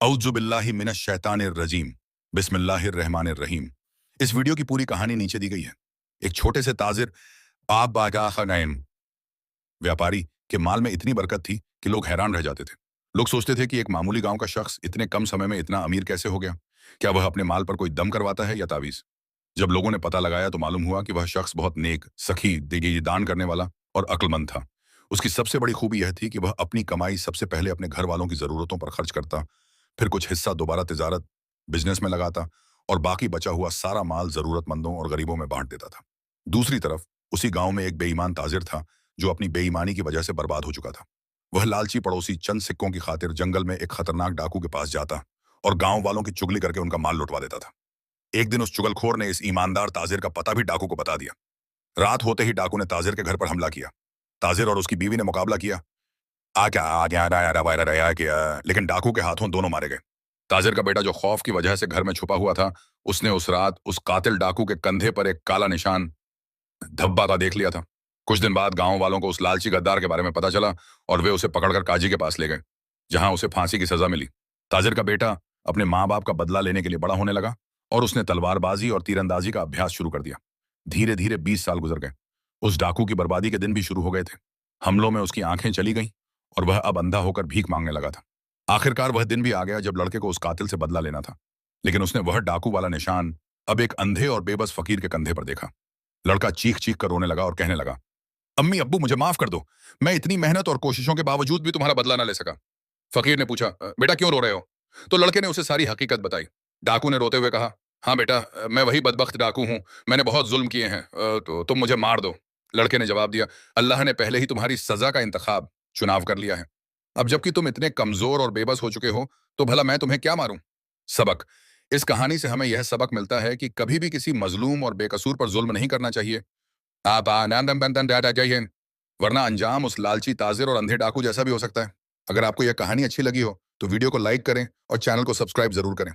औज़ुबिल्लाहि मिनश शैतानिर रजीम। बिस्मिल्लाहिर रहमानिर रहीम। इस वीडियो की पूरी कहानी नीचे दी गई है। एक छोटे से ताजिर आप बागा खनैम व्यापारी के माल में इतनी बरकत थी कि लोग हैरान रह जाते थे। लोग सोचते थे कि एक मामूली गांव का शख्स इतने कम समय में इतना अमीर कैसे हो गया। क्या वह अपने माल पर कोई दम करवाता है या तावीज। जब लोगों ने पता लगाया तो मालूम हुआ कि वह शख्स बहुत नेक, सखी, दान करने वाला और अक्लमंद था। उसकी सबसे बड़ी खूबी यह थी कि वह अपनी कमाई सबसे पहले अपने घर वालों की जरूरतों पर खर्च करता, फिर कुछ हिस्सा दोबारा तिजारत बिजनेस में लगाता और बाकी बचा हुआ सारा माल जरूरतमंदों और गरीबों में बांट देता था। दूसरी तरफ उसी गांव में एक बेईमान ताजिर था जो अपनी बेईमानी की वजह से बर्बाद हो चुका था। वह लालची पड़ोसी चंद सिक्कों की खातिर जंगल में एक खतरनाक डाकू के पास जाता और गांव वालों की चुगली करके उनका माल लुटवा देता था। एक दिन उस चुगलखोर ने इस ईमानदार ताजिर का पता भी डाकू को बता दिया। रात होते ही डाकू ने ताजिर के घर पर हमला किया। ताजिर और उसकी बीवी ने मुकाबला किया। आ गया लेकिन डाकू के हाथों दोनों मारे गए। ताजिर का बेटा जो खौफ की वजह से घर में छुपा हुआ था, उसने उस रात उस कातिल डाकू के कंधे पर एक काला निशान धब्बा का देख लिया था। कुछ दिन बाद गांव वालों को उस लालची गद्दार के बारे में पता चला और वे उसे पकड़कर काजी के पास ले गए, जहां उसे फांसी की सजा मिली। ताजिर का बेटा अपने माँ बाप का बदला लेने के लिए बड़ा होने लगा और उसने तलवारबाजी और तीरंदाजी का अभ्यास शुरू कर दिया। धीरे धीरे 20 साल गुजर गए। उस डाकू की बर्बादी के दिन भी शुरू हो गए थे। हमलों में उसकी आंखें चली गईं और वह अब अंधा होकर भीख मांगने लगा था। आखिरकार वह दिन भी आ गया जब लड़के को उस कातिल से बदला लेना था, लेकिन उसने वह डाकू वाला निशान अब एक अंधे और बेबस फकीर के कंधे पर देखा। लड़का चीख चीख कर रोने लगा और कहने लगा, अम्मी अब्बू मुझे माफ कर दो, मैं इतनी मेहनत और कोशिशों के बावजूद भी तुम्हारा बदला ना ले सका। फकीर ने पूछा, बेटा क्यों रो रहे हो?" तो लड़के ने उसे सारी हकीकत बताई। डाकू ने रोते हुए कहा, हाँ बेटा, मैं वही बदबख्त डाकू हूँ, मैंने बहुत जुल्म किए हैं, तो तुम मुझे मार दो। लड़के ने जवाब दिया, अल्लाह ने पहले ही तुम्हारी सजा का इंतखाब चुनाव कर लिया है। अब जबकि तुम इतने कमजोर और बेबस हो चुके हो, तो भला मैं तुम्हें क्या मारूं। सबक। इस कहानी से हमें यह सबक मिलता है कि कभी भी किसी मजलूम और बेकसूर पर जुल्म नहीं करना चाहिए। आप आनंदम बंदन डाटा चाहिए, वरना अंजाम उस लालची ताजिर और अंधे डाकू जैसा भी हो सकता है। अगर आपको यह कहानी अच्छी लगी हो तो वीडियो को लाइक करें और चैनल को सब्सक्राइब जरूर करें।